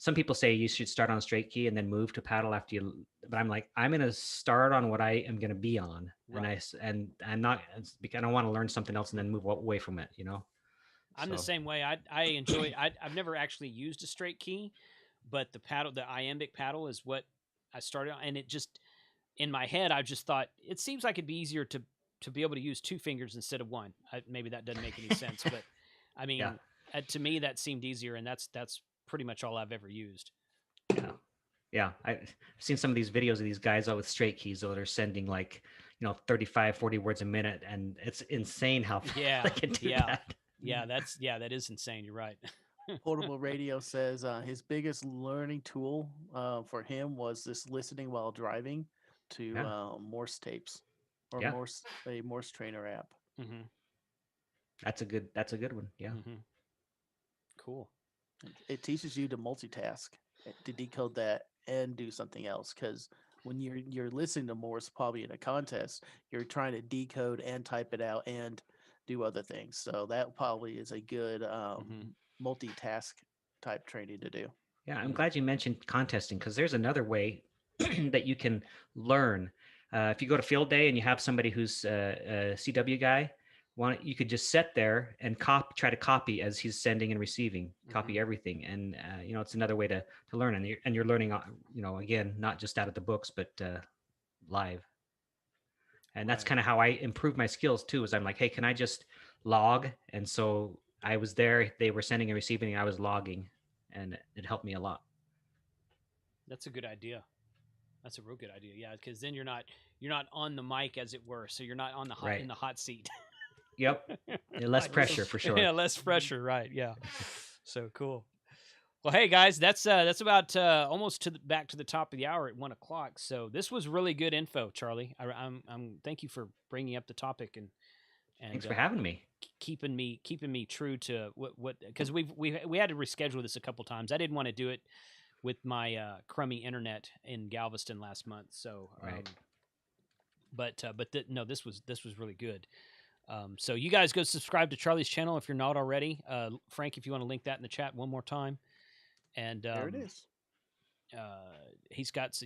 Some people say you should start on a straight key and then move to paddle after you. But I'm like, I'm going to start on what I am going to be on, Right. and I'm not. I don't want to learn something else and then move away from it. I'm the same way. I enjoy. I've never actually used a straight key, but the iambic paddle is what I started on, and it just, in my head, I just thought it seems like it'd be easier to be able to use two fingers instead of one. Maybe that doesn't make any sense, but I mean, to me that seemed easier, and that's pretty much all I've ever used. Yeah. I've seen some of these videos of these guys out with straight keys that are sending like 35, 40 words a minute, and it's insane how they can do that. Yeah, that is insane. You're right. Portable Radio says his biggest learning tool for him was this listening while driving. to Yeah. Morse tapes or Yeah. a Morse trainer app. Mm-hmm. That's a good one. Yeah. Mm-hmm. Cool. It teaches you to multitask, to decode that and do something else. Because when you're listening to Morse, probably in a contest, you're trying to decode and type it out and do other things. So that probably is a good Mm-hmm. multitask type training to do. Yeah, I'm glad you mentioned contesting because there's another way that you can learn. If you go to field day and you have somebody who's a CW guy, you could just sit there and try to copy as he's sending and receiving, copy everything, and it's another way to learn. And you're learning, again, not just out of the books, but live. And that's Right. kind of how I improve my skills too. Is I'm like, hey, can I just log? And so I was there. They were sending and receiving. I was logging, and it helped me a lot. That's a good idea. That's a real good idea. Yeah, because then you're not on the mic, as it were. So you're not on the hot Right. in the hot seat. Yep. Less pressure for sure. Yeah, less pressure. Right. Yeah. So cool. Well, hey guys, that's about almost back to the top of the hour at 1 o'clock. So this was really good info, Charlie. I'm thank you for bringing up the topic and Thanks for having me. keeping me true to what because we had to reschedule this a couple times. I didn't want to do it with my crummy internet in Galveston last month. So, Right. No, this was really good. So you guys go subscribe to Charlie's channel if you're not already. Frank, if you want to link that in the chat one more time. And There it is. He's got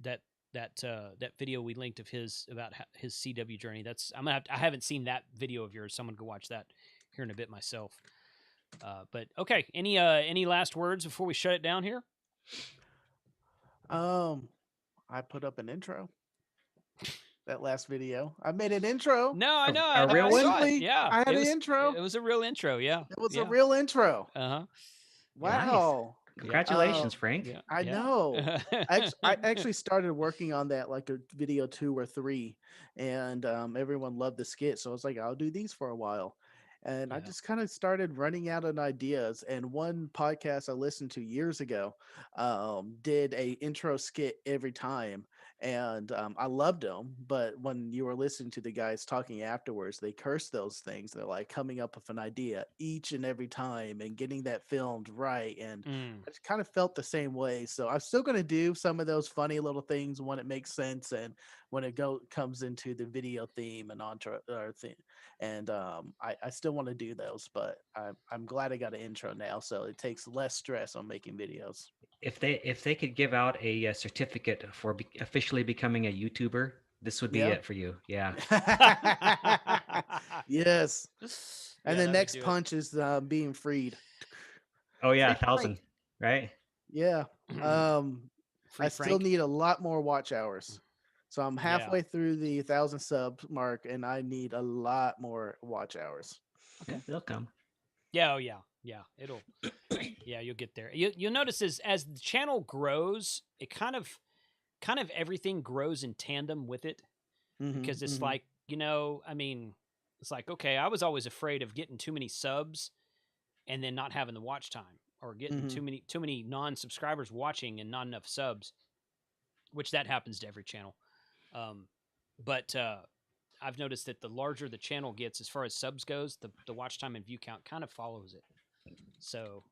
that video we linked of his about his CW journey. I haven't seen that video of yours, so I'm gonna go watch that here in a bit myself. But okay, any last words before we shut it down here? I put up an intro. That last video, I made an intro. No, I know. A real I saw one? it. Yeah, I had it an was, intro. It was a real intro. Yeah, It was yeah. a real intro. Uh-huh. Wow. Congratulations, Frank. Yeah, I know. I actually started working on that like a video 2 or 3, and everyone loved the skit. So I was like, I'll do these for a while. And I Yeah. just kind of started running out of ideas. And one podcast I listened to years ago did a intro skit every time. And I loved them. But when you were listening to the guys talking afterwards, they cursed those things. They're like coming up with an idea each and every time and getting that filmed right. And I just kind of felt the same way. So I'm still going to do some of those funny little things when it makes sense and when it comes into the video theme and thing. And I still want to do those, but I'm glad I got an intro now, so it takes less stress on making videos. If they could give out a certificate for officially becoming a YouTuber, this would be it for you. Yeah. Yes. And Yeah, the that next would do it. punch is being freed. Oh yeah, Free 1,000, right? Yeah. Free I still Frank? need a lot more watch hours. So I'm Yeah. halfway through the 1,000 sub mark, and I need a lot more watch hours. Okay, they'll come. Yeah, oh yeah, yeah. It'll, yeah, you'll get there. You'll notice as the channel grows, it kind of everything grows in tandem with it, because it's like, I mean, it's like, okay, I was always afraid of getting too many subs and then not having the watch time, or getting too many non-subscribers watching and not enough subs, which that happens to every channel. But I've noticed that the larger the channel gets as far as subs goes, the watch time and view count kind of follows it. So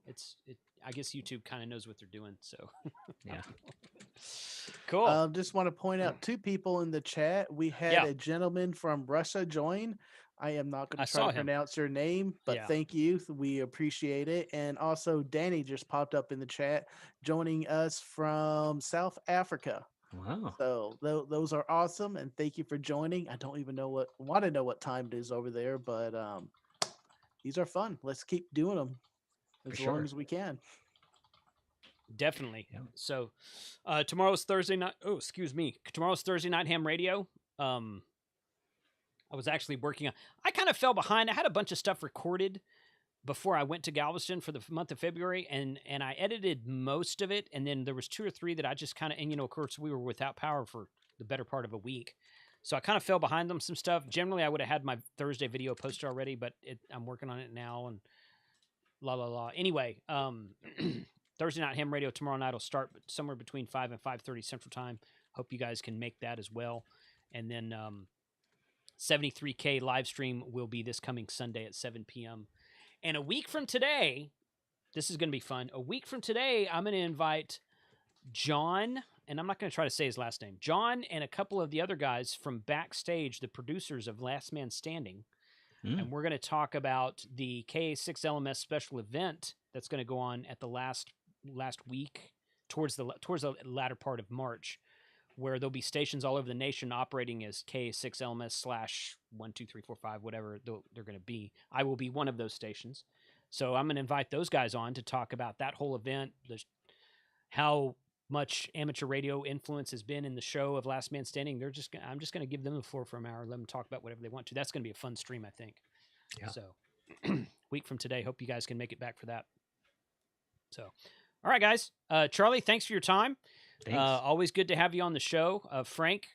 I guess YouTube kind of knows what they're doing. So Yeah. Cool. Just want to point out 2 people in the chat. We had a gentleman from Russia join. I am not going to try to pronounce your name, but thank you. We appreciate it. And also Danny just popped up in the chat, joining us from South Africa. Wow. So those are awesome, and thank you for joining. I don't even know what time it is over there, but these are fun. Let's keep doing them as long as we can. Definitely. Yeah. So tomorrow's Thursday night. Oh, excuse me. Tomorrow's Thursday night ham radio. I was actually working on. I kind of fell behind. I had a bunch of stuff recorded before I went to Galveston for the month of February, and I edited most of it, and then there was 2 or 3 that I just kind of, and of course we were without power for the better part of a week, so I kind of fell behind on some stuff. Generally, I would have had my Thursday video posted already, but I'm working on it now, and la la la. Anyway, Thursday night ham radio tomorrow night will start somewhere between 5 and 5:30 Central Time. hope you guys can make that as well. And then 73K live stream will be this coming Sunday at 7 p.m. And a week from today, this is going to be fun. A week from today, I'm going to invite John, and I'm not going to try to say his last name, John and a couple of the other guys from Backstage, the producers of Last Man Standing. And we're going to talk about the KA6 LMS special event that's going to go on at the last week towards the latter part of March, where there'll be stations all over the nation operating as KA6 LMS /1, 2, 3, 4, 5, whatever they're going to be. I will be one of those stations. So I'm going to invite those guys on to talk about that whole event, how much amateur radio influence has been in the show of Last Man Standing. I'm just going to give them the floor for an hour, let them talk about whatever they want to. That's going to be a fun stream, I think. Yeah. So week from today, hope you guys can make it back for that. So, all right, guys. Charlie, thanks for your time. Thanks. Always good to have you on the show. Frank,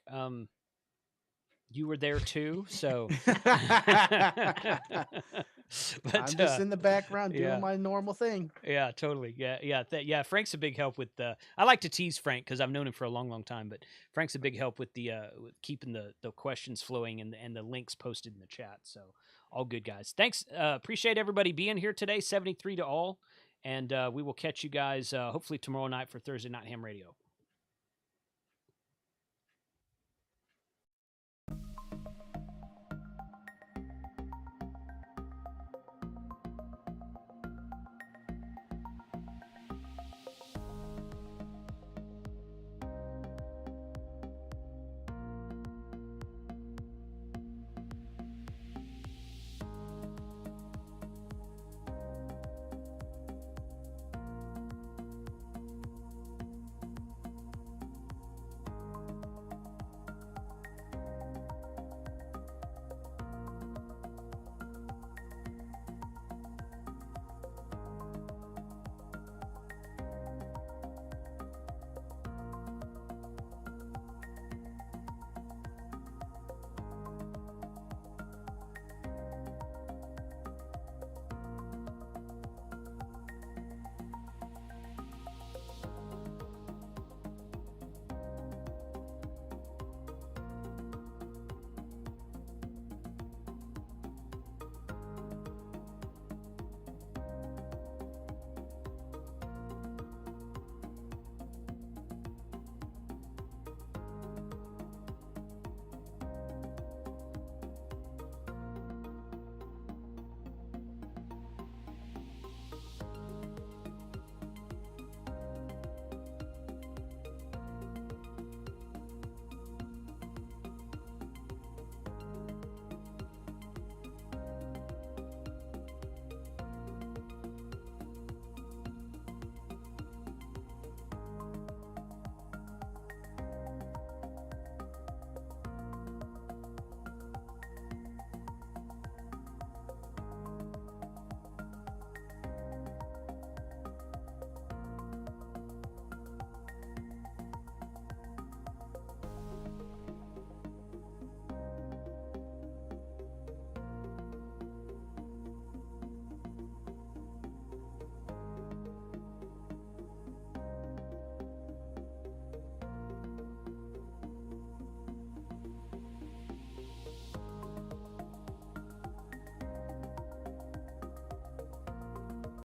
you were there too, so. But, I'm just in the background doing my normal thing. Yeah, totally. Yeah. Frank's a big help with I like to tease Frank because I've known him for a long, long time. But Frank's a big help with with keeping the questions flowing and the links posted in the chat. So all good, guys. Thanks. Appreciate everybody being here today. 73 to all, and we will catch you guys hopefully tomorrow night for Thursday Night Ham Radio.